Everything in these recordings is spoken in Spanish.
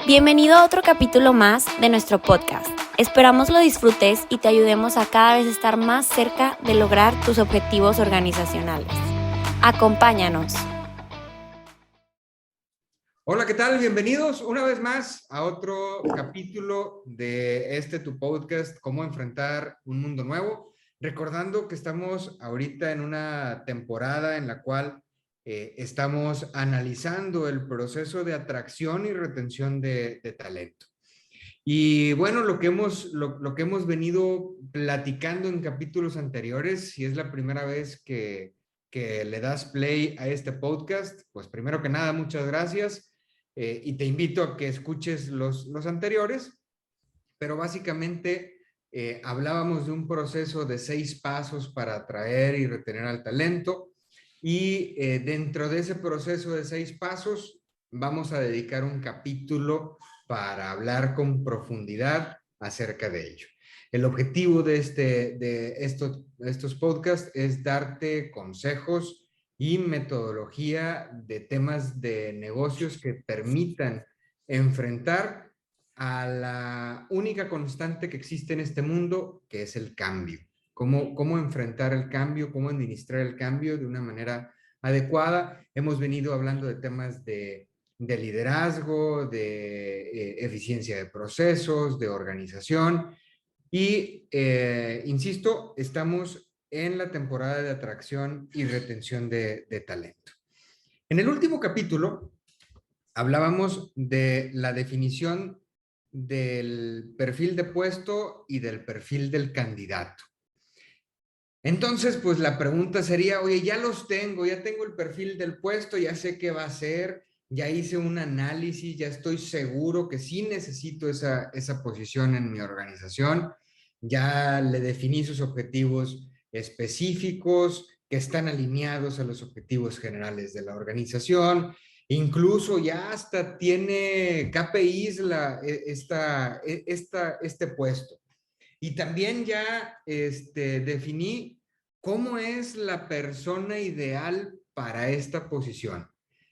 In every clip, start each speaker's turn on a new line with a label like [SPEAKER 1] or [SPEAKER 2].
[SPEAKER 1] Bienvenido a otro capítulo más de nuestro podcast. Esperamos lo disfrutes y te ayudemos a cada vez estar más cerca de lograr tus objetivos organizacionales. Acompáñanos.
[SPEAKER 2] Hola, ¿qué tal? Bienvenidos una vez más a otro capítulo de tu podcast, Cómo enfrentar un mundo nuevo. Recordando que estamos ahorita en una temporada en la cual estamos analizando el proceso de atracción y retención de talento. Y bueno, lo que hemos venido platicando en capítulos anteriores, si es la primera vez que le das play a este podcast, pues primero que nada, muchas gracias. Y te invito a que escuches los anteriores, pero básicamente hablábamos de un proceso de 6 pasos para atraer y retener al talento. Y dentro de ese proceso de 6 pasos, vamos a dedicar un capítulo para hablar con profundidad acerca de ello. El objetivo de estos podcasts es darte consejos y metodología de temas de negocios que permitan enfrentar a la única constante que existe en este mundo, que es el cambio. Cómo enfrentar el cambio, cómo administrar el cambio de una manera adecuada. Hemos venido hablando de temas de liderazgo, de eficiencia de procesos, de organización. Y, insisto, estamos en la temporada de atracción y retención de talento. En el último capítulo hablábamos de la definición del perfil de puesto y del perfil del candidato. Entonces, pues la pregunta sería, oye, ya tengo el perfil del puesto, ya sé qué va a ser, ya hice un análisis, ya estoy seguro que sí necesito esa posición en mi organización, ya le definí sus objetivos específicos que están alineados a los objetivos generales de la organización, incluso ya hasta tiene KPIs este puesto. Y también ya definí cómo es la persona ideal para esta posición.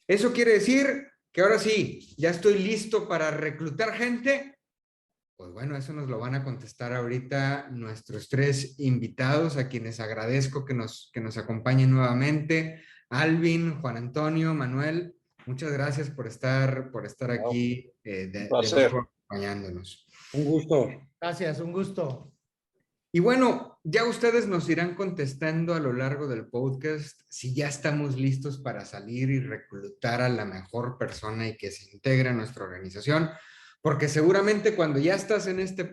[SPEAKER 2] Eso quiere decir que ahora sí, ya estoy listo para reclutar gente. Pues bueno, eso nos lo van a contestar ahorita nuestros 3 invitados, a quienes agradezco que nos acompañen nuevamente. Alvin, Juan Antonio, Manuel, muchas gracias por estar aquí de nuevo acompañándonos.
[SPEAKER 3] Un gusto.
[SPEAKER 4] Gracias, un gusto.
[SPEAKER 2] Y bueno, ya ustedes nos irán contestando a lo largo del podcast si ya estamos listos para salir y reclutar a la mejor persona y que se integre a nuestra organización, porque seguramente cuando ya estás en este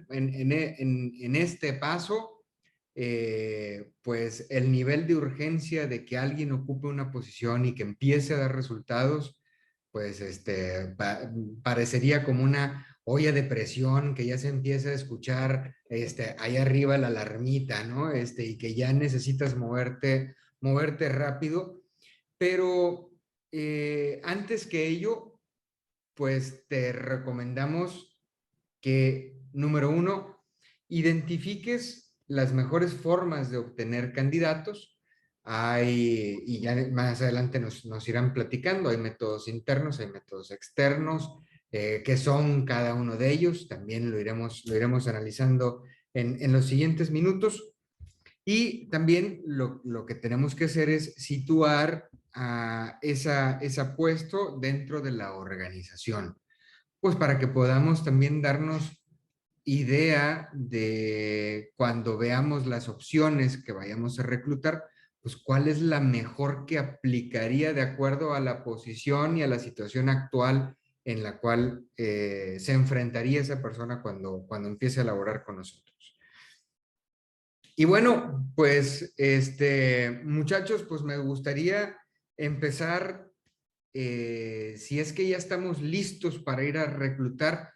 [SPEAKER 2] paso, pues el nivel de urgencia de que alguien ocupe una posición y que empiece a dar resultados, pues parecería como una olla de presión que ya se empieza a escuchar ahí arriba la alarmita, ¿no? Y que ya necesitas moverte rápido, pero antes que ello, pues te recomendamos que, número 1, identifiques las mejores formas de obtener candidatos. Y ya más adelante nos irán platicando, hay métodos internos, hay métodos externos, qué son cada uno de ellos, también lo iremos analizando en los siguientes minutos. Y también lo que tenemos que hacer es situar a esa puesto dentro de la organización, pues para que podamos también darnos idea de cuando veamos las opciones que vayamos a reclutar, pues cuál es la mejor que aplicaría de acuerdo a la posición y a la situación actual en la cual se enfrentaría esa persona cuando empiece a laborar con nosotros. Y bueno, pues muchachos, pues me gustaría empezar, si es que ya estamos listos para ir a reclutar.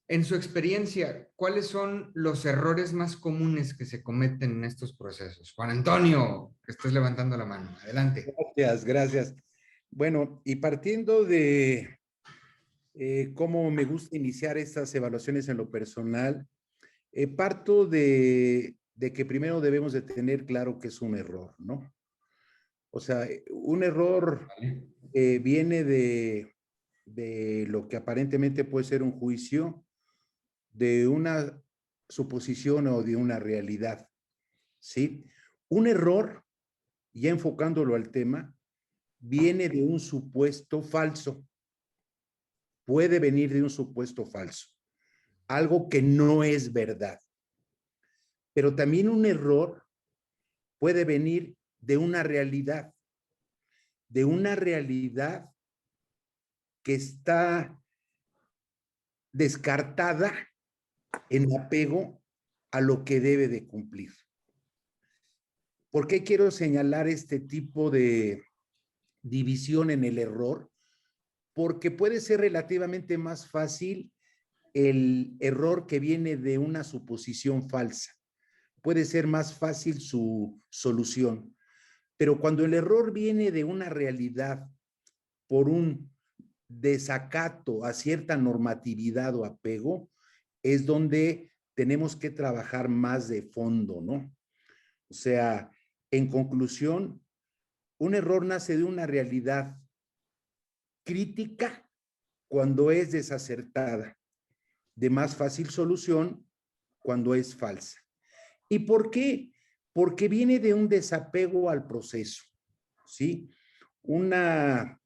[SPEAKER 2] En su experiencia, ¿cuáles son los errores más comunes que se cometen en estos procesos? Juan Antonio, que estás levantando la mano. Adelante.
[SPEAKER 3] Gracias. Bueno, y partiendo de cómo me gusta iniciar estas evaluaciones en lo personal, parto de que primero debemos de tener claro que es un error, ¿no? O sea, un error viene de de lo que aparentemente puede ser un juicio, de una suposición o de una realidad, ¿sí? Un error, ya enfocándolo al tema, viene de un supuesto falso, puede venir de un supuesto falso, algo que no es verdad. Pero también un error puede venir de una realidad que está descartada en apego a lo que debe de cumplir. ¿Por qué quiero señalar este tipo de división en el error? Porque puede ser relativamente más fácil el error que viene de una suposición falsa. Puede ser más fácil su solución. Pero cuando el error viene de una realidad por un desacato a cierta normatividad o apego, es donde tenemos que trabajar más de fondo, ¿no? O sea, en conclusión, un error nace de una realidad crítica cuando es desacertada, de más fácil solución cuando es falsa. ¿Y por qué? Porque viene de un desapego al proceso, ¿sí? Una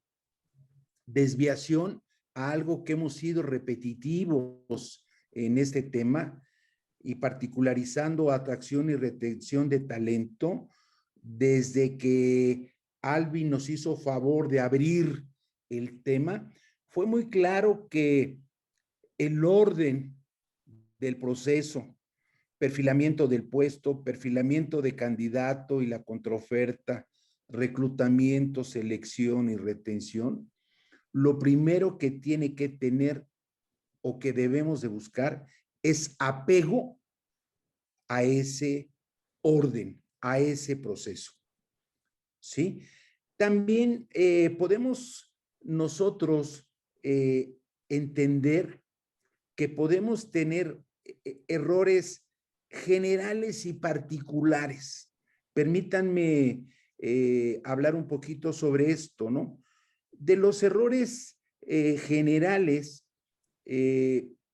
[SPEAKER 3] desviación a algo que hemos sido repetitivos en este tema y particularizando atracción y retención de talento desde que Alvin nos hizo favor de abrir el tema. Fue muy claro que el orden del proceso, perfilamiento del puesto, perfilamiento de candidato y la contraoferta, reclutamiento, selección y retención, lo primero que tiene que tener o que debemos de buscar es apego a ese orden, a ese proceso, ¿sí? También podemos nosotros entender que podemos tener errores generales y particulares. Permítanme hablar un poquito sobre esto, ¿no? De los errores generales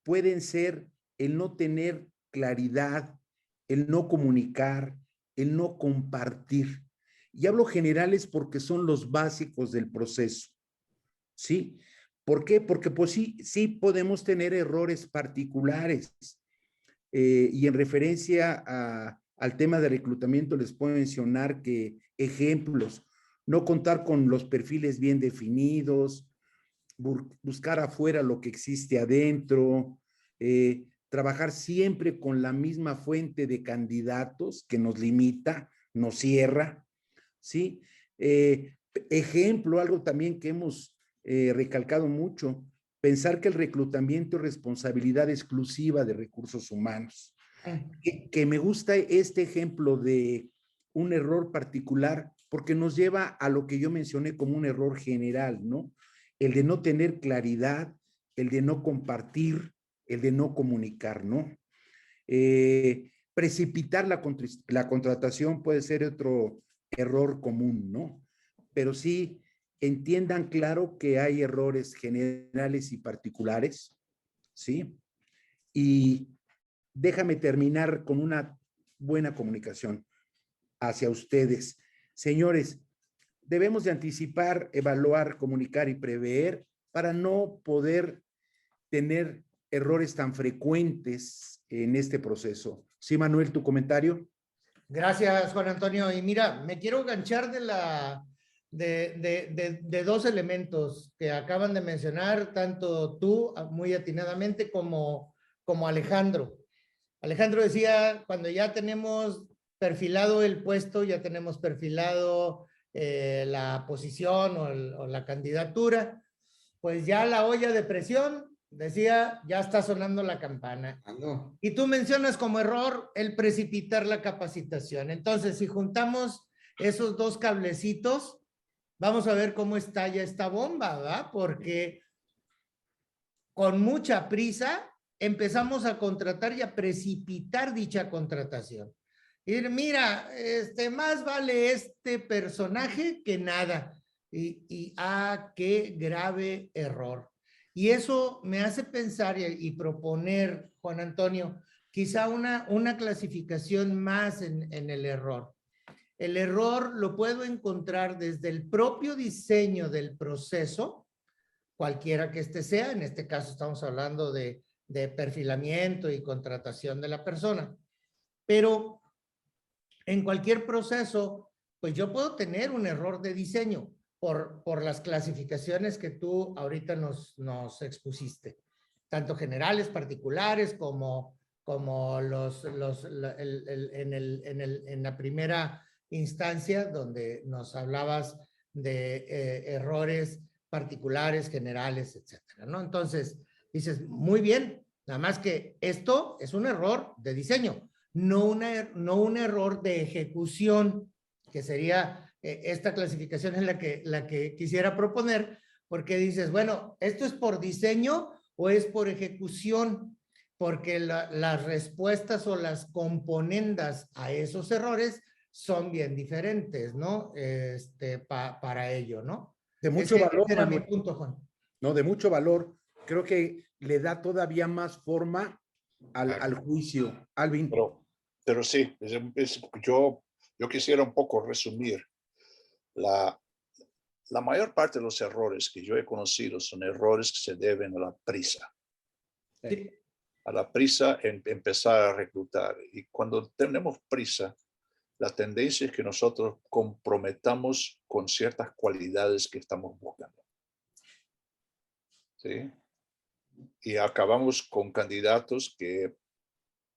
[SPEAKER 3] pueden ser el no tener claridad, el no comunicar, el no compartir. Y hablo generales porque son los básicos del proceso, ¿sí? ¿Por qué? Porque pues sí podemos tener errores particulares. Y en referencia al tema de reclutamiento les puedo mencionar que ejemplos, no contar con los perfiles bien definidos, buscar afuera lo que existe adentro, trabajar siempre con la misma fuente de candidatos que nos limita, nos cierra, ¿sí? Ejemplo, algo también que hemos recalcado mucho, pensar que el reclutamiento es responsabilidad exclusiva de recursos humanos. Que me gusta este ejemplo de un error particular porque nos lleva a lo que yo mencioné como un error general, ¿no? El de no tener claridad, el de no compartir, el de no comunicar, ¿no? Precipitar la contratación puede ser otro error común, ¿no? Pero sí entiendan claro que hay errores generales y particulares, ¿sí? Y déjame terminar con una buena comunicación hacia ustedes. Señores, debemos de anticipar, evaluar, comunicar y prever para no poder tener errores tan frecuentes en este proceso. Sí, Manuel, tu comentario.
[SPEAKER 4] Gracias, Juan Antonio. Y mira, me quiero enganchar de dos elementos que acaban de mencionar, tanto tú muy atinadamente como Alejandro. Alejandro decía, cuando ya tenemos perfilado el puesto, ya tenemos perfilado la posición o la candidatura, pues ya la olla de presión, decía, ya está sonando la campana. Y tú mencionas como error el precipitar la capacitación. Entonces, si juntamos esos dos cablecitos, vamos a ver cómo estalla esta bomba, ¿verdad? Porque con mucha prisa empezamos a contratar y a precipitar dicha contratación. Y mira, más vale este personaje que nada. Qué grave error. Y eso me hace pensar y proponer, Juan Antonio, quizá una clasificación más en el error. El error lo puedo encontrar desde el propio diseño del proceso, cualquiera que este sea. En este caso estamos hablando de perfilamiento y contratación de la persona. Pero en cualquier proceso, pues yo puedo tener un error de diseño por las clasificaciones que tú ahorita nos expusiste, tanto generales, particulares, como en la primera instancia donde nos hablabas de errores particulares, generales, etcétera, ¿no? Entonces, dices, muy bien, nada más que esto es un error de diseño, no un error de ejecución, que sería esta clasificación es la que quisiera proponer, porque dices, bueno, ¿esto es por diseño o es por ejecución? Porque las respuestas o las componendas a esos errores son bien diferentes, ¿no? Para ello, ¿no?
[SPEAKER 3] De mucho valor,
[SPEAKER 4] ese era mi
[SPEAKER 3] Manuel.
[SPEAKER 4] punto, Juan.
[SPEAKER 3] No, de mucho valor. Creo que le da todavía más forma
[SPEAKER 2] Claro.
[SPEAKER 3] al juicio. Alvin.
[SPEAKER 5] Pero sí, yo quisiera un poco resumir. La mayor parte de los errores que yo he conocido son errores que se deben a la prisa.
[SPEAKER 4] Sí.
[SPEAKER 5] A la prisa en empezar a reclutar. Y cuando tenemos prisa, la tendencia es que nosotros comprometamos con ciertas cualidades que estamos buscando. ¿Sí? Y acabamos con candidatos que,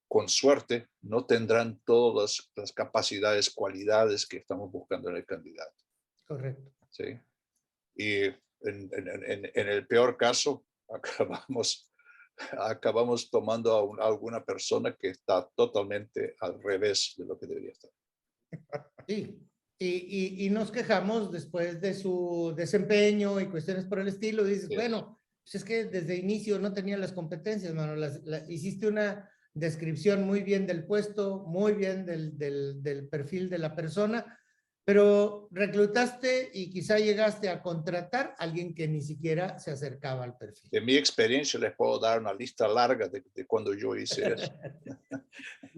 [SPEAKER 5] con suerte, no tendrán todas las capacidades, cualidades que estamos buscando en el candidato.
[SPEAKER 4] Correcto.
[SPEAKER 5] ¿Sí? Y en el peor caso, acabamos tomando a alguna persona que está totalmente al revés de lo que debería estar.
[SPEAKER 4] Sí, y nos quejamos después de su desempeño y cuestiones por el estilo. Dices,
[SPEAKER 5] Yes.
[SPEAKER 4] bueno, pues es que desde inicio no tenía las competencias, mano. Hiciste una descripción muy bien del puesto, muy bien del perfil de la persona, pero reclutaste y quizá llegaste a contratar a alguien que ni siquiera se acercaba al perfil.
[SPEAKER 5] De mi experiencia les puedo dar una lista larga de cuando yo hice eso.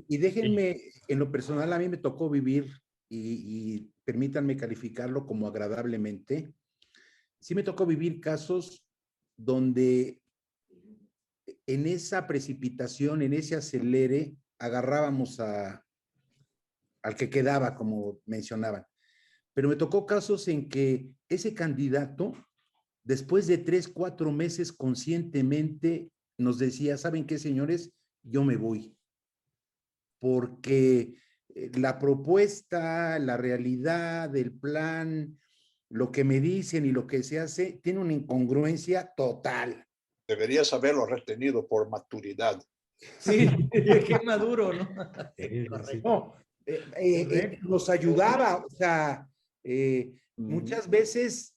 [SPEAKER 3] Y déjenme, en lo personal, a mí me tocó vivir, y permítanme calificarlo como agradablemente, sí me tocó vivir casos donde en esa precipitación, en ese acelere, agarrábamos al que quedaba, como mencionaban. Pero me tocó casos en que ese candidato, después de 3, 4 meses, conscientemente nos decía, ¿saben qué, señores? Yo me voy. Porque la propuesta, la realidad, el plan, lo que me dicen y lo que se hace, tiene una incongruencia total.
[SPEAKER 5] Deberías haberlo retenido por maturidad.
[SPEAKER 4] Sí, qué maduro, ¿no?
[SPEAKER 3] No, nos ayudaba, o sea, muchas veces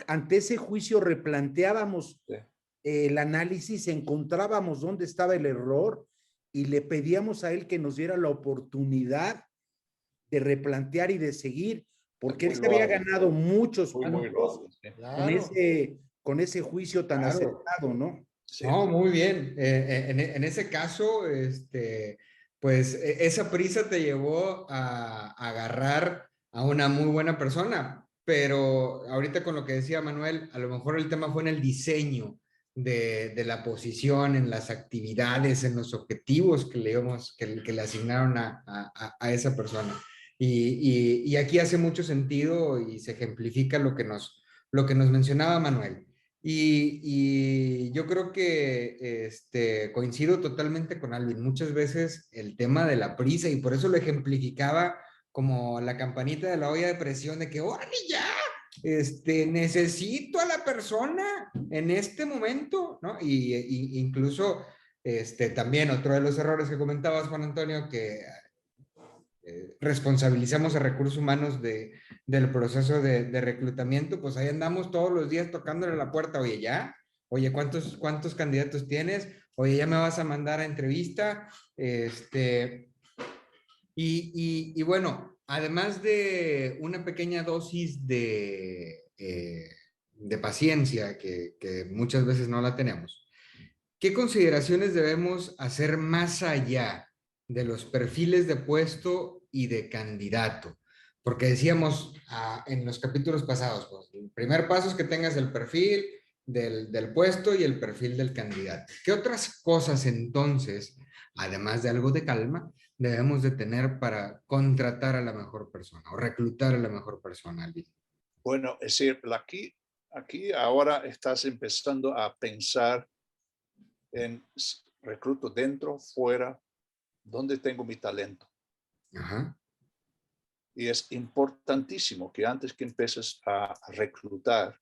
[SPEAKER 3] ante ese juicio replanteábamos el análisis, encontrábamos dónde estaba el error y le pedíamos a él que nos diera la oportunidad de replantear y de seguir, porque él se había ganado muchos puntos con ese juicio tan acertado, ¿no?
[SPEAKER 2] Sí. No, muy bien. En ese caso, pues esa prisa te llevó a agarrar a una muy buena persona, pero ahorita con lo que decía Manuel, a lo mejor el tema fue en el diseño de la posición, en las actividades, en los objetivos que le asignaron a esa persona. Y aquí hace mucho sentido y se ejemplifica lo que nos mencionaba Manuel. Y yo creo que coincido totalmente con Alvin. Muchas veces el tema de la prisa, y por eso lo ejemplificaba como la campanita de la olla de presión de que, ¡órale ya! Necesito a la persona en este momento, ¿no? Y incluso también otro de los errores que comentabas, Juan Antonio, que responsabilizamos a recursos humanos del proceso de reclutamiento, pues ahí andamos todos los días tocándole la puerta, oye, ya, oye, ¿cuántos candidatos tienes? Oye, ya me vas a mandar a entrevista, y bueno, además de una pequeña dosis de de paciencia, que muchas veces no la tenemos, ¿qué consideraciones debemos hacer más allá de los perfiles de puesto y de candidato? Porque decíamos en los capítulos pasados, pues, el primer paso es que tengas el perfil del puesto y el perfil del candidato. ¿Qué otras cosas entonces, además de algo de calma, debemos de tener para contratar a la mejor persona o reclutar a la mejor persona, Alvin?
[SPEAKER 5] Bueno, es decir, aquí ahora estás empezando a pensar en recluto dentro, fuera, ¿dónde tengo mi talento?
[SPEAKER 2] Ajá.
[SPEAKER 5] Y es importantísimo que antes que empieces a reclutar,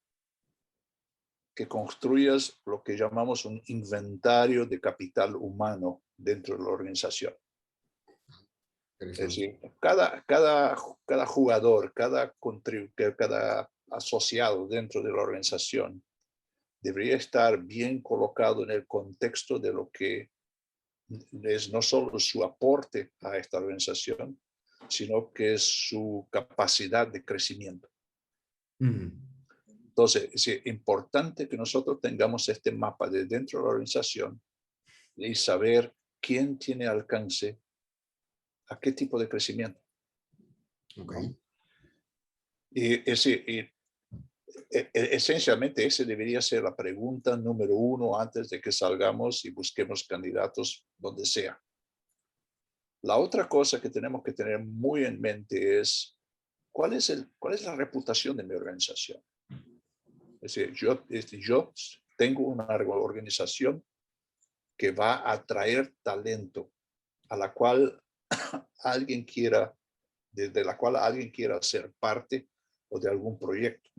[SPEAKER 5] que construyas lo que llamamos un inventario de capital humano dentro de la organización. Es decir, cada jugador, cada asociado dentro de la organización debería estar bien colocado en el contexto de lo que es no solo su aporte a esta organización, sino que es su capacidad de crecimiento. Entonces, es importante que nosotros tengamos este mapa de dentro de la organización y saber quién tiene alcance a qué tipo de crecimiento.
[SPEAKER 2] Okay.
[SPEAKER 5] Esencialmente, esa debería ser la pregunta número uno antes de que salgamos y busquemos candidatos donde sea. La otra cosa que tenemos que tener muy en mente es cuál es la reputación de mi organización. Es decir, yo tengo una organización que va a atraer talento a la cual alguien quiera, desde la cual alguien quiera ser parte o de algún proyecto.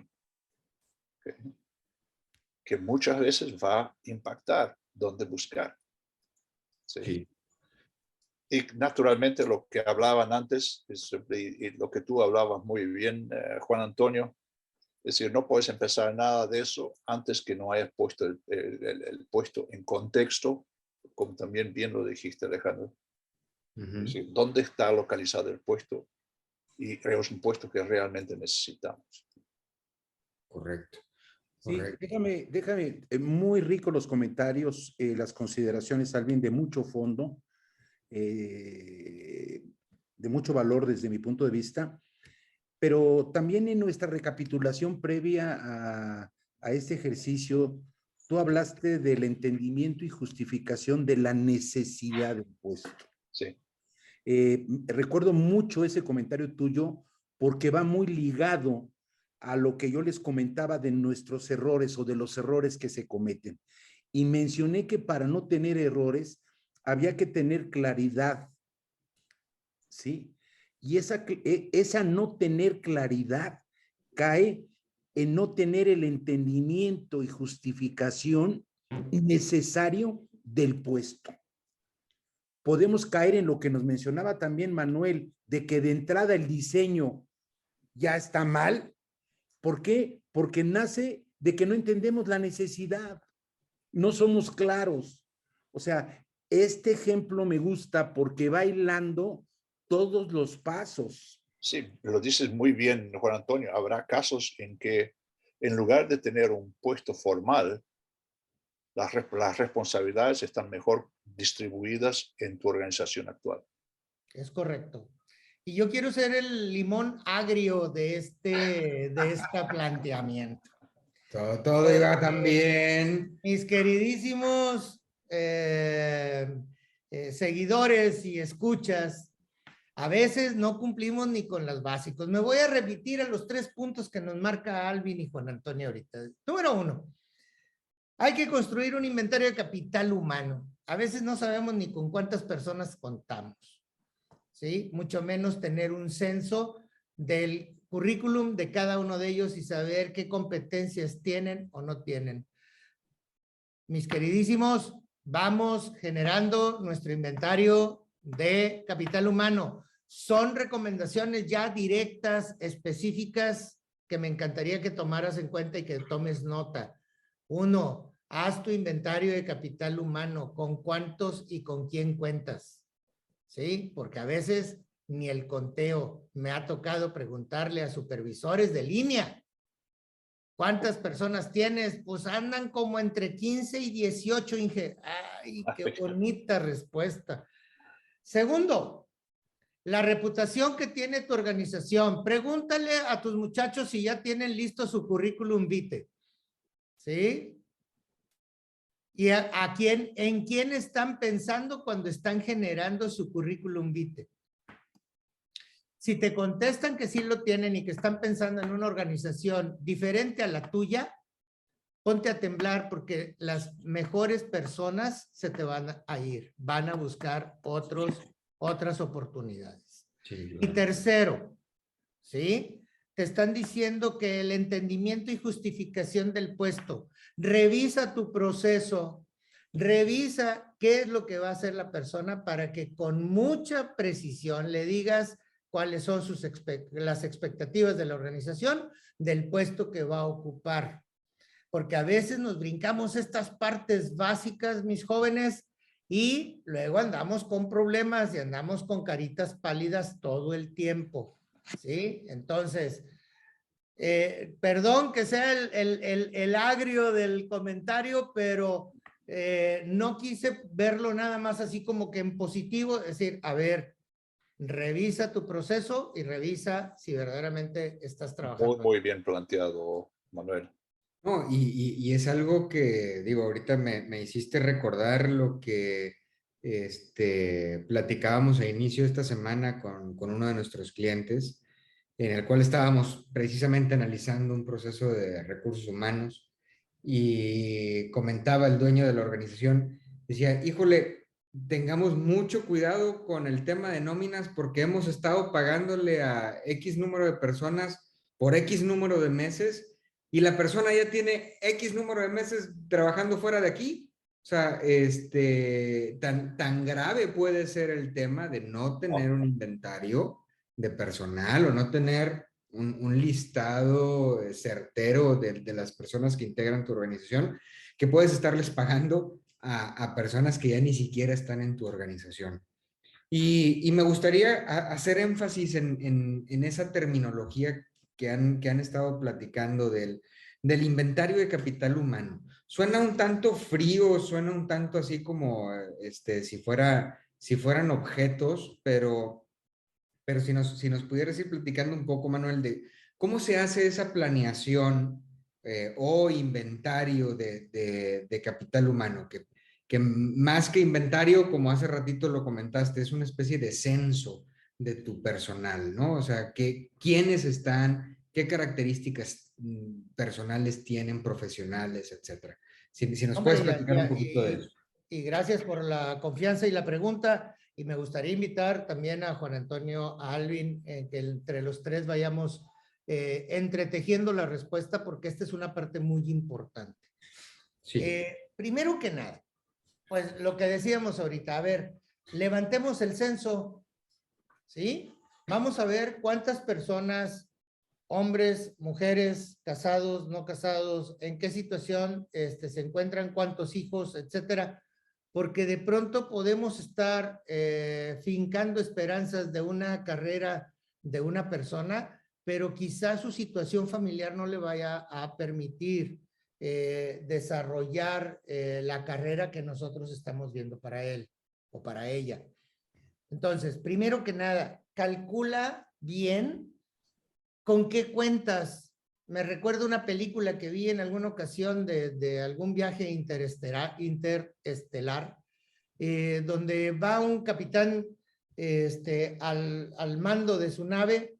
[SPEAKER 5] ¿Okay? Que muchas veces va a impactar dónde buscar. ¿Sí?
[SPEAKER 2] Sí.
[SPEAKER 5] Y naturalmente lo que hablaban antes, y lo que tú hablabas muy bien, Juan Antonio, es decir, no puedes empezar nada de eso antes que no hayas puesto el puesto en contexto, como también bien lo dijiste, Alejandro. Es decir, ¿dónde está localizado el puesto? Y es un puesto que realmente necesitamos.
[SPEAKER 2] Correcto.
[SPEAKER 3] Sí,
[SPEAKER 2] Correcto.
[SPEAKER 3] déjame, muy rico los comentarios, las consideraciones, Alvin, de mucho fondo, de mucho valor desde mi punto de vista, pero también en nuestra recapitulación previa a este ejercicio, tú hablaste del entendimiento y justificación de la necesidad del puesto.
[SPEAKER 5] Sí.
[SPEAKER 3] Recuerdo mucho ese comentario tuyo porque va muy ligado a lo que yo les comentaba de nuestros errores o de los errores que se cometen. Y mencioné que para no tener errores había que tener claridad, ¿sí? Y esa no tener claridad cae en no tener el entendimiento y justificación necesario del puesto. Podemos caer en lo que nos mencionaba también Manuel, de que de entrada el diseño ya está mal. ¿Por qué? Porque nace de que no entendemos la necesidad, no somos claros. O sea, este ejemplo me gusta porque va hilando todos los pasos.
[SPEAKER 5] Sí, lo dices muy bien, Juan Antonio. Habrá casos en que en lugar de tener un puesto formal, las responsabilidades están mejor distribuidas en tu organización actual.
[SPEAKER 4] Es correcto. Y yo quiero ser el limón agrio de este planteamiento.
[SPEAKER 2] Todo iba tan bien.
[SPEAKER 4] Mis queridísimos seguidores y escuchas, a veces no cumplimos ni con los básicos. Me voy a remitir a los 3 puntos que nos marca Alvin y Juan Antonio ahorita. Número 1, hay que construir un inventario de capital humano. A veces no sabemos ni con cuántas personas contamos, ¿sí? Mucho menos tener un censo del currículum de cada uno de ellos y saber qué competencias tienen o no tienen. Mis queridísimos, vamos generando nuestro inventario de capital humano. Son recomendaciones ya directas, específicas, que me encantaría que tomaras en cuenta y que tomes nota. 1, haz tu inventario de capital humano. ¿Con cuántos y con quién cuentas? ¿Sí? Porque a veces ni el conteo. Me ha tocado preguntarle a supervisores de línea ¿Cuántas personas tienes? Pues andan como entre 15 y 18, Inge. Ay, qué bonita respuesta. Segundo, la reputación que tiene tu organización. Pregúntale a tus muchachos si ya tienen listo su currículum vitae. ¿Sí? ¿Y en quién están pensando cuando están generando su currículum vitae? Si te contestan que sí lo tienen y que están pensando en una organización diferente a la tuya, ponte a temblar porque las mejores personas se te van a ir, van a buscar otras oportunidades.
[SPEAKER 2] Sí,
[SPEAKER 4] Y tercero, ¿sí? Te están diciendo que el entendimiento y justificación del puesto, revisa tu proceso, revisa qué es lo que va a hacer la persona para que con mucha precisión le digas cuáles son las expectativas de la organización del puesto que va a ocupar. Porque a veces nos brincamos estas partes básicas, mis jóvenes, y luego andamos con problemas y andamos con caritas pálidas todo el tiempo, ¿sí? Entonces, perdón que sea el agrio del comentario, pero no quise verlo nada más así como que en positivo, es decir, a ver, revisa tu proceso y revisa si verdaderamente estás trabajando.
[SPEAKER 5] Muy bien planteado, Manuel.
[SPEAKER 2] No, y es algo que, digo, ahorita me hiciste recordar lo que platicábamos a inicio de esta semana con uno de nuestros clientes, en el cual estábamos precisamente analizando un proceso de recursos humanos y comentaba el dueño de la organización, decía, híjole, tengamos mucho cuidado con el tema de nóminas porque hemos estado pagándole a X número de personas por X número de meses y la persona ya tiene X número de meses trabajando fuera de aquí. O sea, tan grave puede ser el tema de no tener un inventario de personal o no tener un listado certero de las personas que integran tu organización, que puedes estarles pagando a personas que ya ni siquiera están en tu organización. Y me gustaría hacer énfasis en esa terminología que han estado platicando del inventario de capital humano. Suena un tanto frío, suena un tanto así como si fueran objetos, pero si nos pudieras ir platicando un poco, Manuel, de cómo se hace esa planeación o inventario de capital humano, que más que inventario, como hace ratito lo comentaste, es una especie de censo de tu personal, ¿no? O sea, quiénes están, qué características personales tienen, profesionales, etcétera. Si nos
[SPEAKER 4] Hombre,
[SPEAKER 2] puedes platicar un poquito de eso.
[SPEAKER 4] y gracias por la confianza y la pregunta. Y me gustaría invitar también a Juan Antonio, a Alvin, que entre los tres vayamos entretejiendo la respuesta, porque esta es una parte muy importante.
[SPEAKER 2] Sí.
[SPEAKER 4] Primero que nada, pues lo que decíamos ahorita, a ver, levantemos el censo, ¿sí? Vamos a ver cuántas personas, hombres, mujeres, casados, no casados, en qué situación se encuentran, cuántos hijos, etcétera, porque de pronto podemos estar fincando esperanzas de una carrera de una persona, pero quizás su situación familiar no le vaya a permitir desarrollar la carrera que nosotros estamos viendo para él o para ella. Entonces, primero que nada, calcula bien con qué cuentas. Me recuerdo una película que vi en alguna ocasión de algún viaje interestelar, donde va un capitán al mando de su nave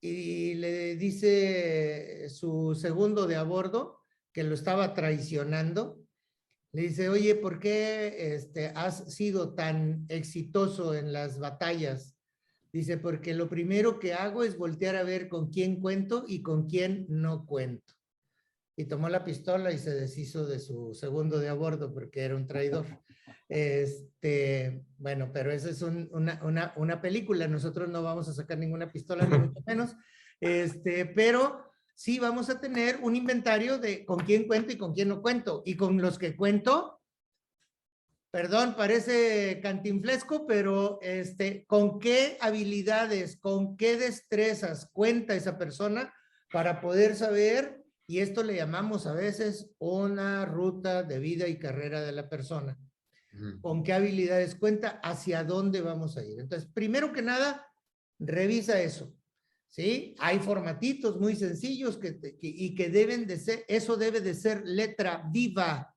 [SPEAKER 4] y le dice su segundo de a bordo que lo estaba traicionando. Le dice, oye, ¿por qué has sido tan exitoso en las batallas? Dice, porque lo primero que hago es voltear a ver con quién cuento y con quién no cuento. Y tomó la pistola y se deshizo de su segundo de a bordo porque era un traidor. Bueno, pero esa es una película. Nosotros no vamos a sacar ninguna pistola, ni mucho menos. Pero sí vamos a tener un inventario de con quién cuento y con quién no cuento. Y con los que cuento, perdón, parece cantinflesco, pero ¿con qué habilidades, con qué destrezas cuenta esa persona para poder saber Y esto le llamamos a veces una ruta de vida y carrera de la persona. ¿Con qué habilidades cuenta? ¿Hacia dónde vamos a ir? Entonces, primero que nada, revisa eso. ¿Sí? Hay formatitos muy sencillos y que deben de ser, eso debe de ser letra viva.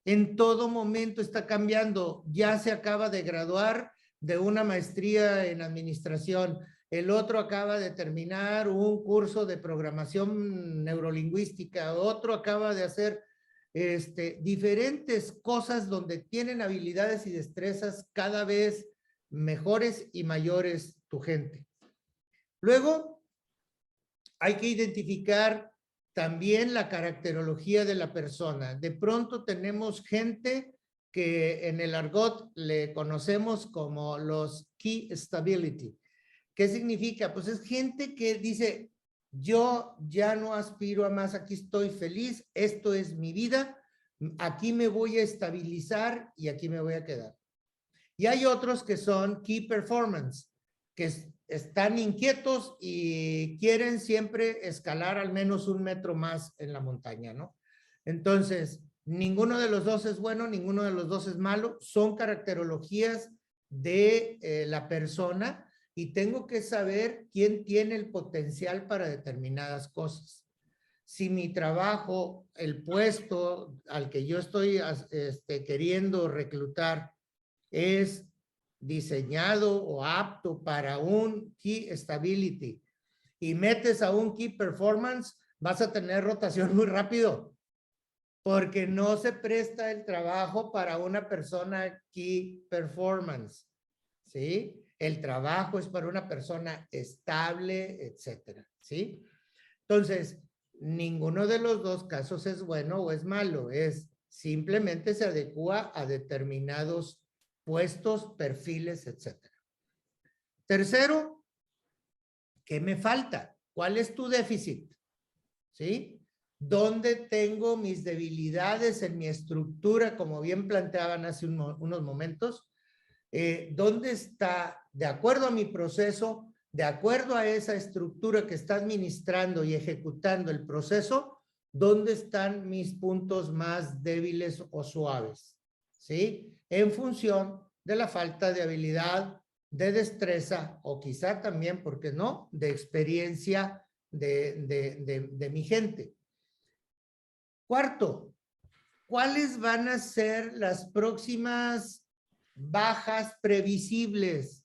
[SPEAKER 4] En todo momento está cambiando. Ya se acaba de graduar de una maestría en administración. El otro acaba de terminar un curso de programación neurolingüística. Otro acaba de hacer diferentes cosas donde tienen habilidades y destrezas cada vez mejores y mayores tu gente. Luego, hay que identificar también la caracterología de la persona. De pronto tenemos gente que en el argot le conocemos como los key stability. ¿Qué significa? Pues es gente que dice, yo ya no aspiro a más, aquí estoy feliz, esto es mi vida, aquí me voy a estabilizar y aquí me voy a quedar. Y hay otros que son key performance, que están inquietos y quieren siempre escalar al menos 1 metro más en la montaña, ¿no? Entonces, ninguno de los dos es bueno, ninguno de los dos es malo, son caracterologías de la persona y tengo que saber quién tiene el potencial para determinadas cosas. Si mi trabajo, el puesto al que yo estoy queriendo reclutar es diseñado o apto para un Key Stability y metes a un Key Performance, vas a tener rotación muy rápido porque no se presta el trabajo para una persona Key Performance, ¿sí? El trabajo es para una persona estable, etcétera, ¿sí? Entonces, ninguno de los dos casos es bueno o es malo, es simplemente se adecua a determinados puestos, perfiles, etcétera. Tercero, ¿qué me falta? ¿Cuál es tu déficit? ¿Sí? ¿Dónde tengo mis debilidades en mi estructura, como bien planteaban hace unos momentos? ¿Dónde está, de acuerdo a mi proceso, de acuerdo a esa estructura que está administrando y ejecutando el proceso, dónde están mis puntos más débiles o suaves? ¿Sí? En función de la falta de habilidad, de destreza o quizá también, ¿por qué no?, de experiencia de mi gente. Cuarto, ¿cuáles van a ser las próximas bajas previsibles?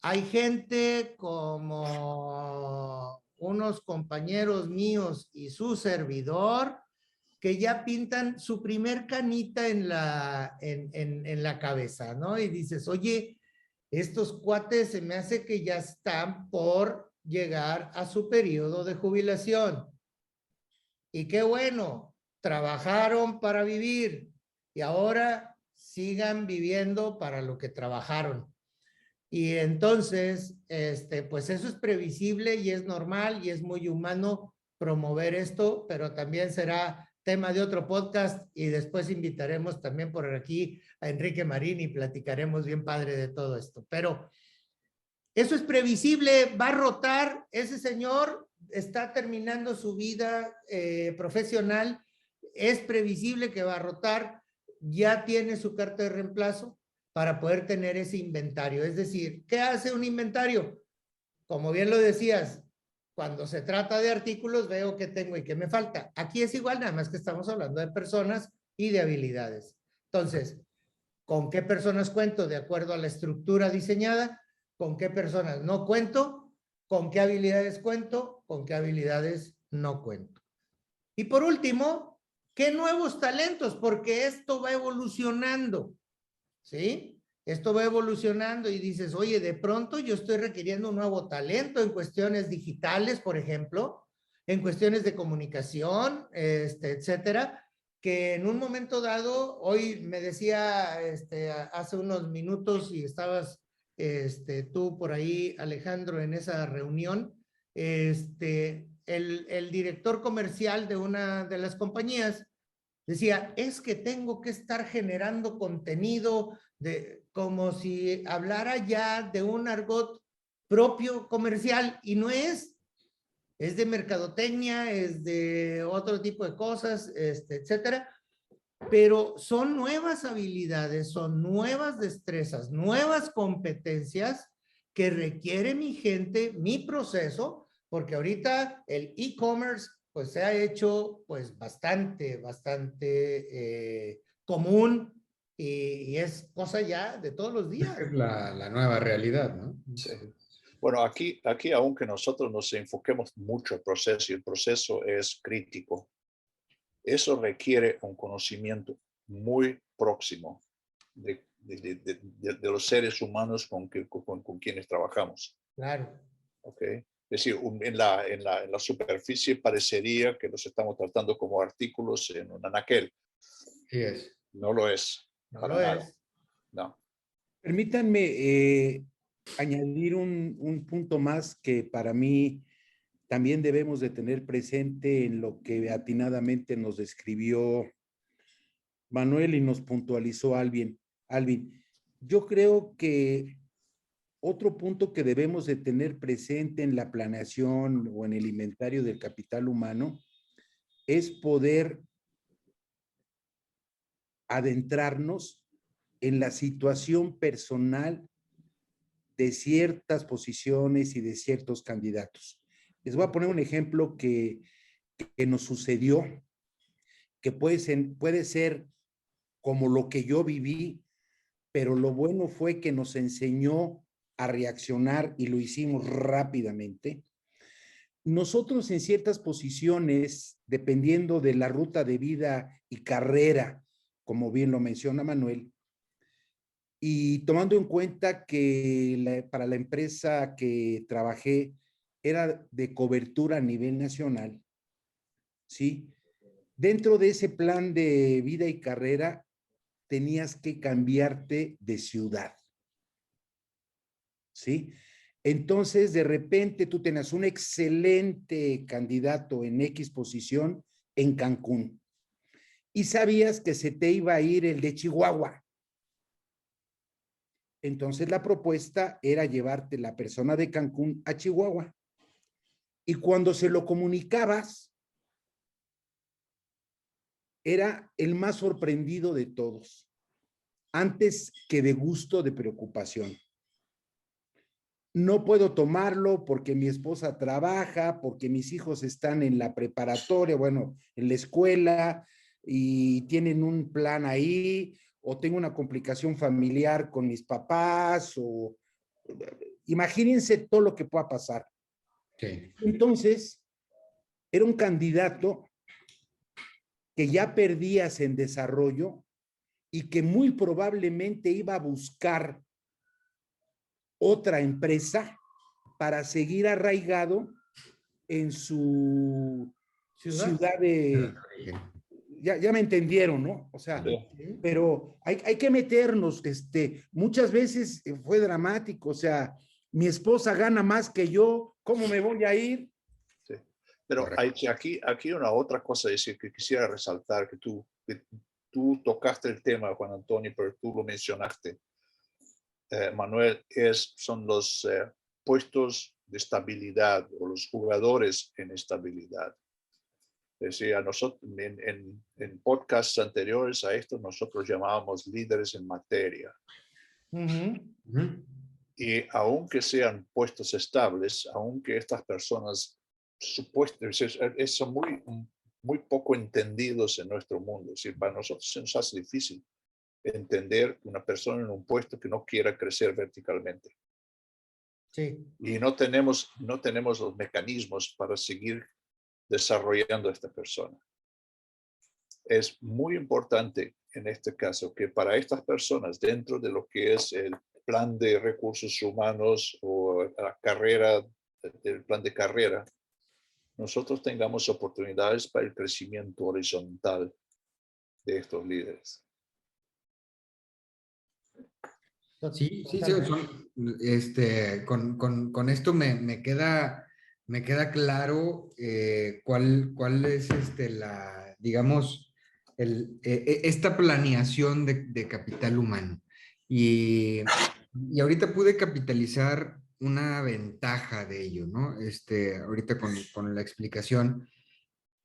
[SPEAKER 4] Hay gente como unos compañeros míos y su servidor que ya pintan su primer canita en la cabeza, ¿no? Y dices, oye, estos cuates se me hace que ya están por llegar a su periodo de jubilación. Y qué bueno, trabajaron para vivir y ahora sigan viviendo para lo que trabajaron. Y entonces, pues eso es previsible y es normal y es muy humano promover esto, pero también será tema de otro podcast y después invitaremos también por aquí a Enrique Marín y platicaremos bien padre de todo esto. Pero eso es previsible, va a rotar, ese señor está terminando su vida profesional, es previsible que va a rotar, ya tiene su carta de reemplazo para poder tener ese inventario. Es decir, ¿qué hace un inventario? Como bien lo decías, cuando se trata de artículos veo qué tengo y qué me falta. Aquí es igual, nada más que estamos hablando de personas y de habilidades. Entonces, ¿con qué personas cuento de acuerdo a la estructura diseñada? ¿Con qué personas no cuento? ¿Con qué habilidades cuento? ¿Con qué habilidades no cuento? Y por último, ¿qué nuevos talentos? Porque esto va evolucionando, ¿sí? Esto va evolucionando y dices, oye, de pronto yo estoy requiriendo un nuevo talento en cuestiones digitales, por ejemplo, en cuestiones de comunicación, etcétera, que en un momento dado, hoy me decía hace unos minutos y estabas tú por ahí, Alejandro, en esa reunión, el director comercial de una de las compañías decía, es que tengo que estar generando contenido como si hablara ya de un argot propio comercial y no es. es de mercadotecnia, es de otro tipo de cosas, etcétera. Pero son nuevas habilidades, son nuevas destrezas, nuevas competencias que requiere mi gente, mi proceso, porque ahorita el e-commerce pues se ha hecho pues bastante común y es cosa ya de todos los días.
[SPEAKER 2] Es la nueva realidad, ¿no?
[SPEAKER 5] Sí. Bueno, aquí, aunque nosotros nos enfoquemos mucho el proceso y el proceso es crítico, eso requiere un conocimiento muy próximo de los seres humanos con quienes trabajamos.
[SPEAKER 4] Claro.
[SPEAKER 5] Okay. Es decir, en la superficie parecería que los estamos tratando como artículos en un anaquel.
[SPEAKER 2] Sí es.
[SPEAKER 5] No lo es.
[SPEAKER 4] No lo es.
[SPEAKER 5] No.
[SPEAKER 3] Permítanme añadir un punto más que para mí también debemos de tener presente en lo que atinadamente nos describió Manuel y nos puntualizó Alvin. Yo creo que otro punto que debemos de tener presente en la planeación o en el inventario del capital humano es poder adentrarnos en la situación personal de ciertas posiciones y de ciertos candidatos. Les voy a poner un ejemplo que nos sucedió, que puede ser como lo que yo viví, pero lo bueno fue que nos enseñó a reaccionar y lo hicimos rápidamente. Nosotros en ciertas posiciones, dependiendo de la ruta de vida y carrera, como bien lo menciona Manuel, y tomando en cuenta que para la empresa que trabajé era de cobertura a nivel nacional, ¿sí? Dentro de ese plan de vida y carrera, tenías que cambiarte de ciudad, ¿sí? Entonces, de repente, tú tenías un excelente candidato en X posición en Cancún y sabías que se te iba a ir el de Chihuahua. Entonces, la propuesta era llevarte la persona de Cancún a Chihuahua. Y cuando se lo comunicabas, era el más sorprendido de todos, antes que de gusto, de preocupación. No puedo tomarlo porque mi esposa trabaja, porque mis hijos están en la preparatoria, bueno, en la escuela y tienen un plan ahí, o tengo una complicación familiar con mis papás, o imagínense todo lo que pueda pasar.
[SPEAKER 2] Sí.
[SPEAKER 3] Entonces, era un candidato que ya perdías en desarrollo y que muy probablemente iba a buscar otra empresa para seguir arraigado en su ciudad de... Ya me entendieron, ¿no? O sea,
[SPEAKER 5] Sí.
[SPEAKER 3] pero hay que meternos, muchas veces fue dramático, o sea, mi esposa gana más que yo, ¿cómo me voy a ir?
[SPEAKER 5] Sí. Pero hay aquí una otra cosa decir que quisiera resaltar, que tú tocaste el tema, Juan Antonio, pero tú lo mencionaste. Manuel, son los puestos de estabilidad o los jugadores en estabilidad. Es decir, a nosotros en podcasts anteriores a esto nosotros llamábamos líderes en materia. Y aunque sean puestos estables, aunque estas personas son muy poco entendidos en nuestro mundo. Es decir, para nosotros se nos hace difícil entender una persona en un puesto que no quiera crecer verticalmente.
[SPEAKER 4] Sí.
[SPEAKER 5] Y no tenemos los mecanismos para seguir desarrollando a esta persona. Es muy importante en este caso que para estas personas, dentro de lo que es el plan de recursos humanos o la carrera, el plan de carrera, nosotros tengamos oportunidades para el crecimiento horizontal de estos líderes.
[SPEAKER 2] Sí, con esto me queda claro cuál es digamos, esta planeación de capital humano. Y ahorita pude capitalizar una ventaja de ello, ¿no? Ahorita con la explicación,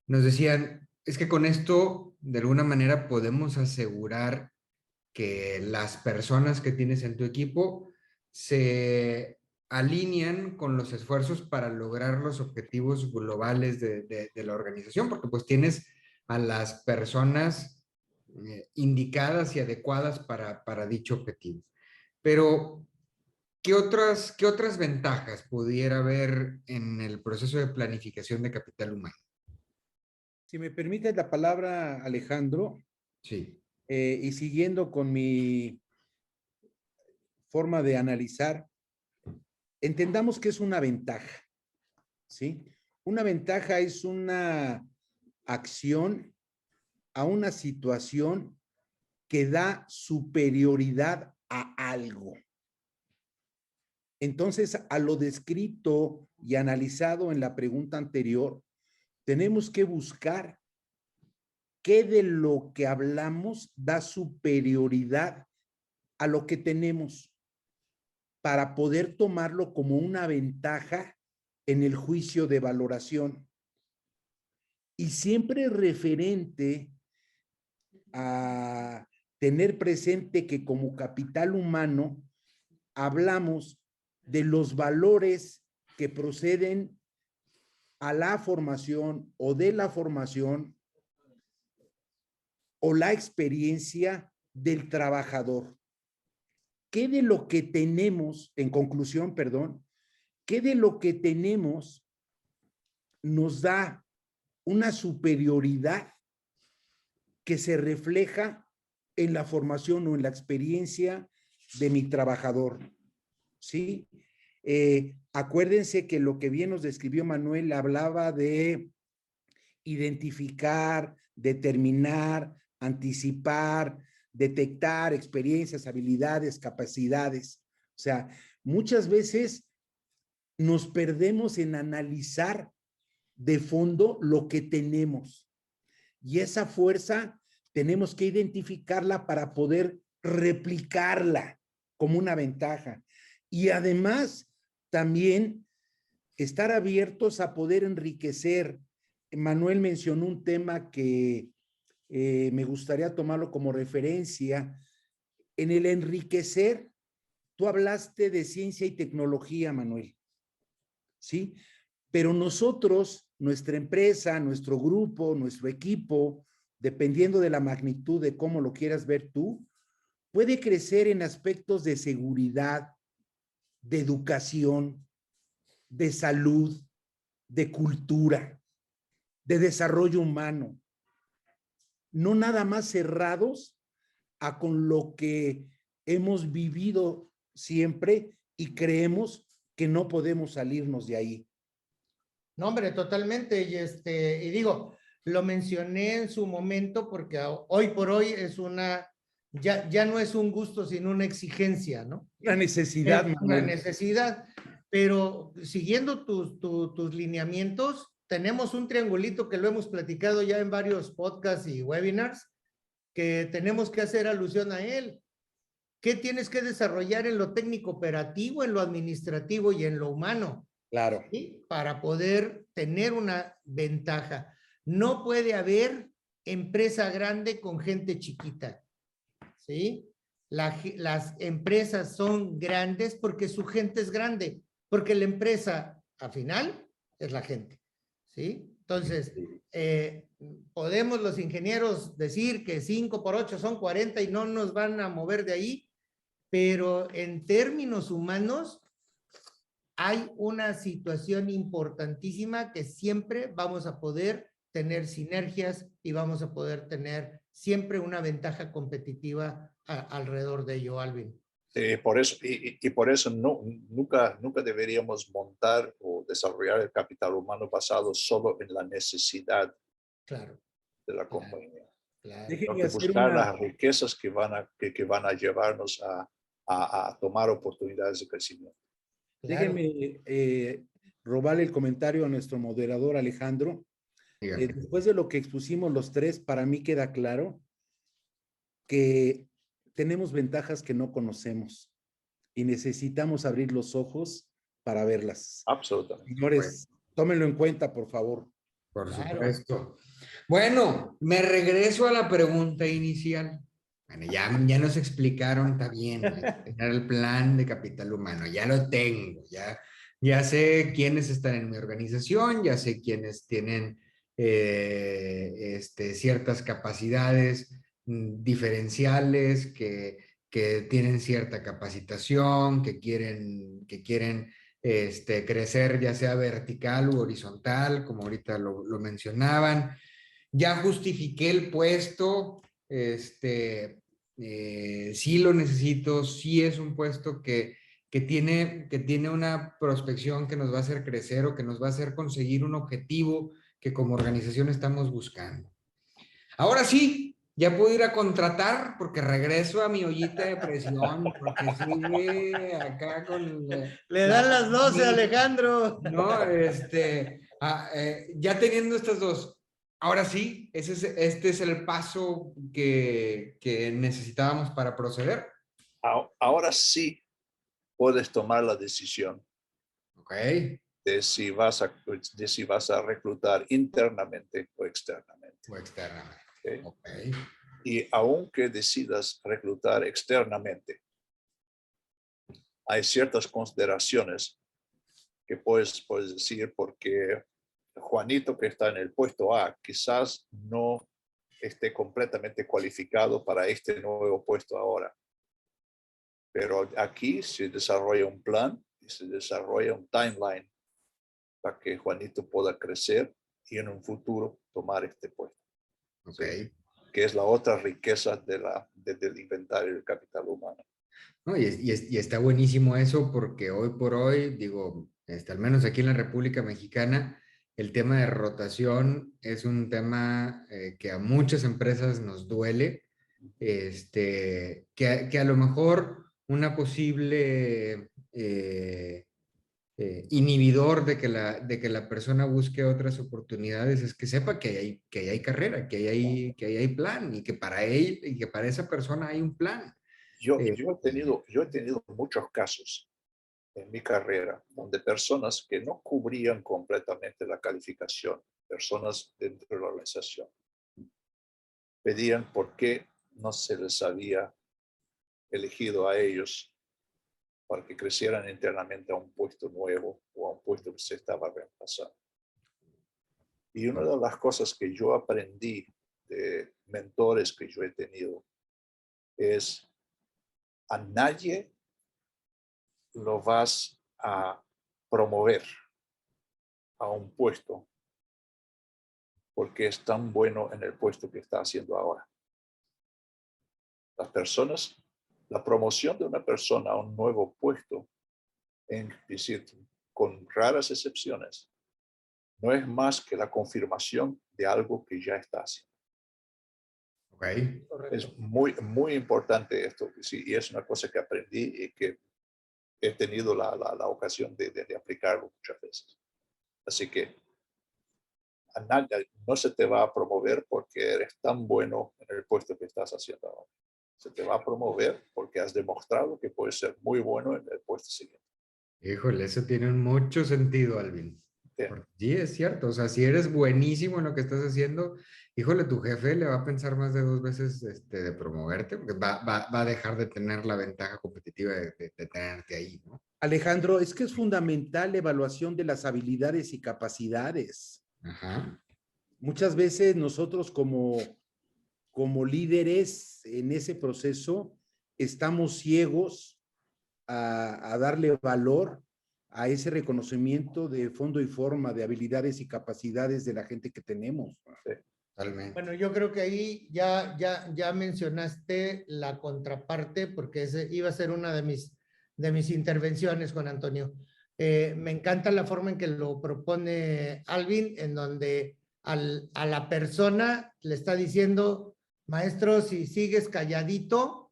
[SPEAKER 2] nos decían, es que con esto, de alguna manera, podemos asegurar que las personas que tienes en tu equipo se alinean con los esfuerzos para lograr los objetivos globales de la organización, porque pues tienes a las personas indicadas y adecuadas para dicho objetivo. Pero, qué otras ventajas pudiera haber en el proceso de planificación de capital humano?
[SPEAKER 3] Si me permites la palabra, Alejandro,
[SPEAKER 2] Sí.
[SPEAKER 3] y siguiendo con mi forma de analizar, entendamos que es una ventaja, ¿sí? Una ventaja es una acción a una situación que da superioridad a algo. Entonces, a lo descrito y analizado en la pregunta anterior, tenemos que buscar qué de lo que hablamos da superioridad a lo que tenemos para poder tomarlo como una ventaja en el juicio de valoración. Y siempre referente a tener presente que como capital humano hablamos de los valores que proceden a la formación o de la formación o la experiencia del trabajador. ¿Qué de lo que tenemos, en conclusión, perdón, qué de lo que tenemos nos da una superioridad que se refleja en la formación o en la experiencia de mi trabajador? ¿Sí? Acuérdense que lo que bien nos describió Manuel hablaba de identificar, determinar, anticipar, detectar experiencias, habilidades, capacidades. O sea, muchas veces nos perdemos en analizar de fondo lo que tenemos. Y esa fuerza tenemos que identificarla para poder replicarla como una ventaja. Y además, también estar abiertos a poder enriquecer. Manuel mencionó un tema que me gustaría tomarlo como referencia. En el enriquecer, tú hablaste de ciencia y tecnología, Manuel, ¿sí? Pero nosotros, nuestra empresa, nuestro grupo, nuestro equipo, dependiendo de la magnitud de cómo lo quieras ver tú, puede crecer en aspectos de seguridad, de educación, de salud, de cultura, de desarrollo humano. No nada más cerrados a con lo que hemos vivido siempre y creemos que no podemos salirnos de ahí.
[SPEAKER 4] No, hombre, totalmente. Y digo, lo mencioné en su momento porque hoy por hoy es ya no es un gusto, sino una exigencia, ¿no?
[SPEAKER 3] Una necesidad,
[SPEAKER 4] Es una
[SPEAKER 3] Manuel.
[SPEAKER 4] necesidad, pero siguiendo tus lineamientos, tenemos un triangulito que lo hemos platicado ya en varios podcasts y webinars, que tenemos que hacer alusión a él. ¿Qué tienes que desarrollar en lo técnico operativo, en lo administrativo y en lo humano?
[SPEAKER 3] Claro.
[SPEAKER 4] ¿Sí? Para poder tener una ventaja. No puede haber empresa grande con gente chiquita. ¿Sí? Las empresas son grandes porque su gente es grande, porque la empresa, al final, es la gente. ¿Sí? Entonces, podemos los ingenieros decir que 5 por 8 son 40 y no nos van a mover de ahí, pero en términos humanos, hay una situación importantísima que siempre vamos a poder tener sinergias y vamos a poder tener siempre una ventaja competitiva alrededor de ello, Alvin.
[SPEAKER 5] Por eso, y por eso nunca deberíamos montar o desarrollar el capital humano basado solo en la necesidad
[SPEAKER 4] Claro,
[SPEAKER 5] de la compañía.
[SPEAKER 4] claro.
[SPEAKER 3] Déjenme
[SPEAKER 5] Que
[SPEAKER 3] hacer
[SPEAKER 5] buscar
[SPEAKER 3] una...
[SPEAKER 5] las riquezas que van a llevarnos a tomar oportunidades de crecimiento.
[SPEAKER 4] Claro.
[SPEAKER 3] Déjenme robarle el comentario a nuestro moderador Alejandro. Después de lo que expusimos los tres, para mí queda claro que tenemos ventajas que no conocemos y necesitamos abrir los ojos para verlas.
[SPEAKER 5] Absolutamente.
[SPEAKER 3] Señores, tómenlo en cuenta, por favor.
[SPEAKER 2] Por
[SPEAKER 4] Claro.
[SPEAKER 2] supuesto. Bueno, me regreso a la pregunta inicial. Bueno, ya nos explicaron, está bien, tener el plan de capital humano, ya lo tengo, ya sé quiénes están en mi organización, ya sé quiénes tienen ciertas capacidades diferenciales, que tienen cierta capacitación, que quieren crecer ya sea vertical u horizontal, como ahorita lo mencionaban. Ya justifiqué el puesto, sí lo necesito, sí es un puesto que tiene una prospección que nos va a hacer crecer o que nos va a hacer conseguir un objetivo que como organización estamos buscando. Ahora sí, ya puedo ir a contratar porque regreso a mi ollita de presión, porque sigue acá con...
[SPEAKER 4] Le dan las 12, Alejandro.
[SPEAKER 2] No, ya teniendo estas dos, ahora sí, este es el paso que necesitábamos para proceder.
[SPEAKER 5] Ahora sí puedes tomar la decisión
[SPEAKER 2] Ok,
[SPEAKER 5] de si vas a reclutar internamente o externamente.
[SPEAKER 2] o externamente.
[SPEAKER 5] ¿Ok?
[SPEAKER 2] Ok,
[SPEAKER 5] Y aunque decidas reclutar externamente, hay ciertas consideraciones que puedes decir porque Juanito, que está en el puesto A, quizás no esté completamente cualificado para este nuevo puesto ahora. Pero aquí se desarrolla un plan y se desarrolla un timeline para que Juanito pueda crecer y en un futuro tomar este puesto.
[SPEAKER 2] ok.
[SPEAKER 5] ¿Sí? Que es la otra riqueza del inventario del capital humano.
[SPEAKER 2] No, y está buenísimo eso porque hoy por hoy, digo, al menos aquí en la República Mexicana, el tema de rotación es un tema que a muchas empresas nos duele, que a lo mejor una posible inhibidor de que la persona busque otras oportunidades es que sepa que hay carrera, que hay plan y que para él y que para esa persona hay un plan.
[SPEAKER 5] Yo he tenido muchos casos en mi carrera donde personas que no cubrían completamente la calificación, personas dentro de la organización, pedían por qué no se les había elegido a ellos para que crecieran internamente a un puesto nuevo o a un puesto que se estaba reemplazando. Y una de las cosas que yo aprendí de mentores que yo he tenido es a nadie lo vas a promover a un puesto porque es tan bueno en el puesto que está haciendo ahora. Las personas, la promoción de una persona a un nuevo puesto, es decir, con raras excepciones, no es más que la confirmación de algo que ya está haciendo.
[SPEAKER 2] Okay.
[SPEAKER 5] Es muy, muy importante esto, sí, y es una cosa que aprendí y que he tenido la ocasión de aplicarlo muchas veces. Así que a nadie, no se te va a promover porque eres tan bueno en el puesto que estás haciendo ahora. Se te va a promover porque has demostrado que puedes ser muy bueno en el puesto siguiente.
[SPEAKER 2] Híjole, eso tiene mucho sentido, Alvin. Sí, es cierto. O sea, si eres buenísimo en lo que estás haciendo, híjole, tu jefe le va a pensar más de 2 veces de promoverte, porque va a dejar de tener la ventaja competitiva de tenerte ahí, ¿no?
[SPEAKER 3] Alejandro, es que es fundamental la evaluación de las habilidades y capacidades.
[SPEAKER 2] Ajá.
[SPEAKER 3] Muchas veces nosotros como líderes en ese proceso estamos ciegos a darle valor a ese reconocimiento de fondo y forma de habilidades y capacidades de la gente que tenemos.
[SPEAKER 5] Sí.
[SPEAKER 2] Totalmente.
[SPEAKER 4] Bueno, yo creo que ahí ya mencionaste la contraparte, porque ese iba a ser una de mis intervenciones, Juan Antonio. Me encanta la forma en que lo propone Alvin, en donde a la persona le está diciendo, maestro, si sigues calladito,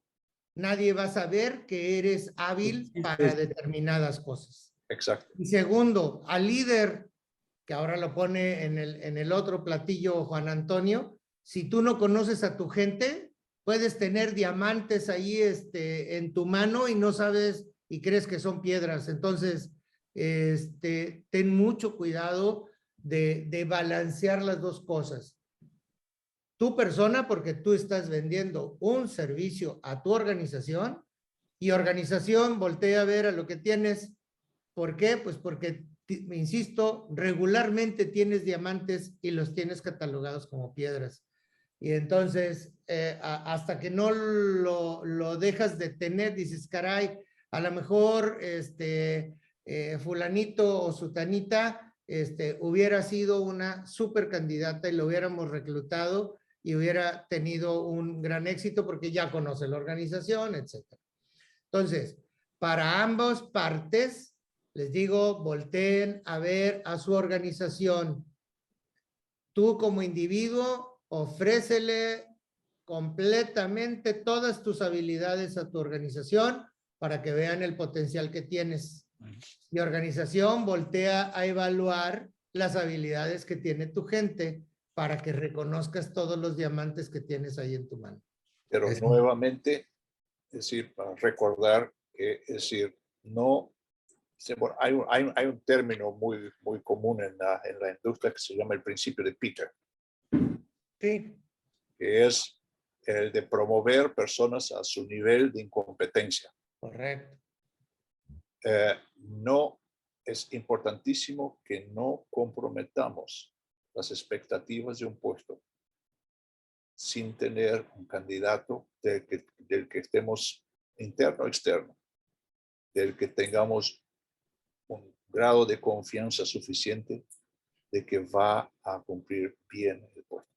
[SPEAKER 4] nadie va a saber que eres hábil para determinadas cosas.
[SPEAKER 5] Exacto.
[SPEAKER 4] Y segundo, al líder, que ahora lo pone en el otro platillo Juan Antonio, si tú no conoces a tu gente, puedes tener diamantes ahí en tu mano y no sabes y crees que son piedras. Entonces, ten mucho cuidado de balancear las dos cosas. Tu persona, porque tú estás vendiendo un servicio a tu organización, y organización voltea a ver a lo que tienes. ¿Por qué? Pues porque, insisto, regularmente tienes diamantes y los tienes catalogados como piedras. Y entonces, hasta que no lo dejas de tener, dices, caray, a lo mejor fulanito o sutanita hubiera sido una súper candidata y lo hubiéramos reclutado y hubiera tenido un gran éxito porque ya conoce la organización, etcétera. Entonces, para ambas partes, les digo, volteen a ver a su organización. Tú como individuo, ofrécele completamente todas tus habilidades a tu organización para que vean el potencial que tienes. Mi organización voltea a evaluar las habilidades que tiene tu gente para que reconozcas todos los diamantes que tienes ahí en tu mano.
[SPEAKER 5] Pero nuevamente, es decir, para recordar que, es decir, no, bueno, hay un término muy común en la industria que se llama el principio de Peter.
[SPEAKER 4] Sí.
[SPEAKER 5] Que es el de promover personas a su nivel de incompetencia.
[SPEAKER 4] Correcto.
[SPEAKER 5] No, es importantísimo que no comprometamos las expectativas de un puesto sin tener un candidato del que estemos interno o externo, del que tengamos un grado de confianza suficiente de que va a cumplir bien el puesto.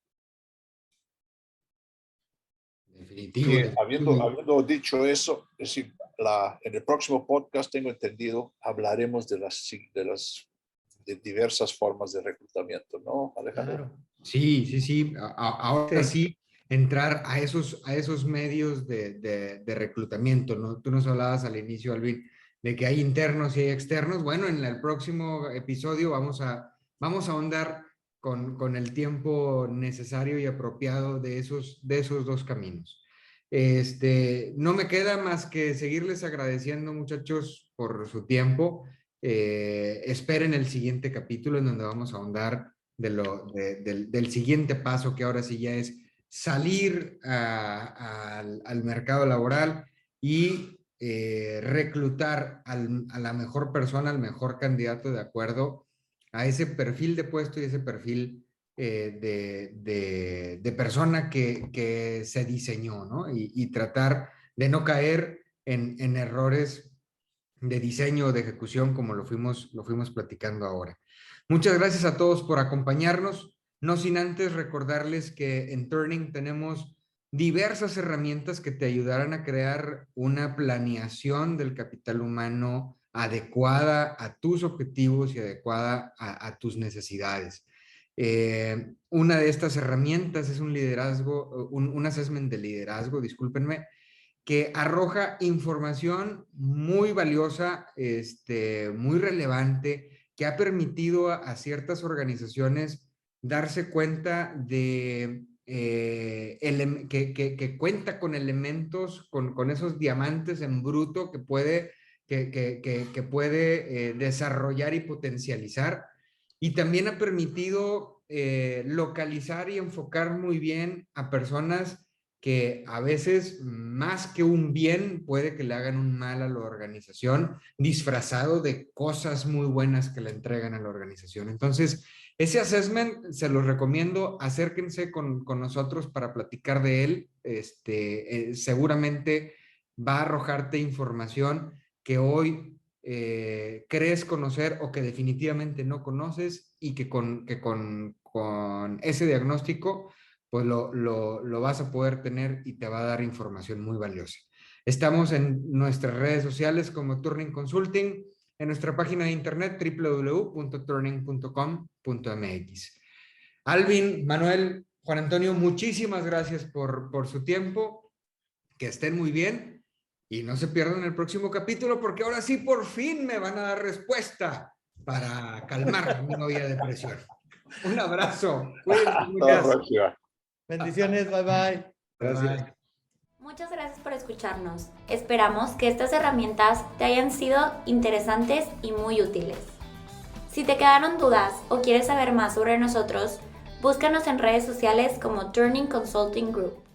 [SPEAKER 2] Definitivo.
[SPEAKER 5] Y habiendo dicho eso, es decir, en el próximo podcast, tengo entendido, hablaremos de diversas formas de reclutamiento, ¿no, Alejandro?
[SPEAKER 4] Claro.
[SPEAKER 2] Sí. Ahora sí, entrar a esos medios de reclutamiento, ¿no? Tú nos hablabas al inicio, Alvin, de que hay internos y hay externos. Bueno, en el próximo episodio vamos a ahondar con el tiempo necesario y apropiado de esos dos caminos. No me queda más que seguirles agradeciendo, muchachos, por su tiempo. Esperen el siguiente capítulo en donde vamos a ahondar del siguiente paso, que ahora sí ya es salir al mercado laboral y reclutar a la mejor persona, al mejor candidato de acuerdo a ese perfil de puesto y ese perfil de persona que se diseñó, ¿no? Y tratar de no caer en errores de diseño o de ejecución como lo fuimos platicando ahora. Muchas gracias a todos por acompañarnos, no sin antes recordarles que en Turning tenemos diversas herramientas que te ayudarán a crear una planeación del capital humano adecuada a tus objetivos y adecuada a tus necesidades. Una de estas herramientas es un assessment de liderazgo, discúlpenme, que arroja información muy valiosa, muy relevante, que ha permitido a ciertas organizaciones darse cuenta de que cuenta con elementos, con esos diamantes en bruto que puede desarrollar y potencializar. Y también ha permitido localizar y enfocar muy bien a personas que a veces más que un bien puede que le hagan un mal a la organización, disfrazado de cosas muy buenas que le entregan a la organización. Entonces, ese assessment se los recomiendo, acérquense con nosotros para platicar de él. Seguramente va a arrojarte información que hoy crees conocer o que definitivamente no conoces, y que con ese diagnóstico pues lo vas a poder tener y te va a dar información muy valiosa. Estamos en nuestras redes sociales como Turning Consulting, en nuestra página de internet www.turning.com.mx. Alvin, Manuel, Juan Antonio, muchísimas gracias por su tiempo. Que estén muy bien y no se pierdan el próximo capítulo, porque ahora sí por fin me van a dar respuesta para calmar mi novia depresión. Un abrazo. Cuídense.
[SPEAKER 4] Bendiciones, bye bye.
[SPEAKER 3] Gracias.
[SPEAKER 2] Bye.
[SPEAKER 1] Muchas gracias por escucharnos. Esperamos que estas herramientas te hayan sido interesantes y muy útiles. Si te quedaron dudas o quieres saber más sobre nosotros, búscanos en redes sociales como Turning Consulting Group.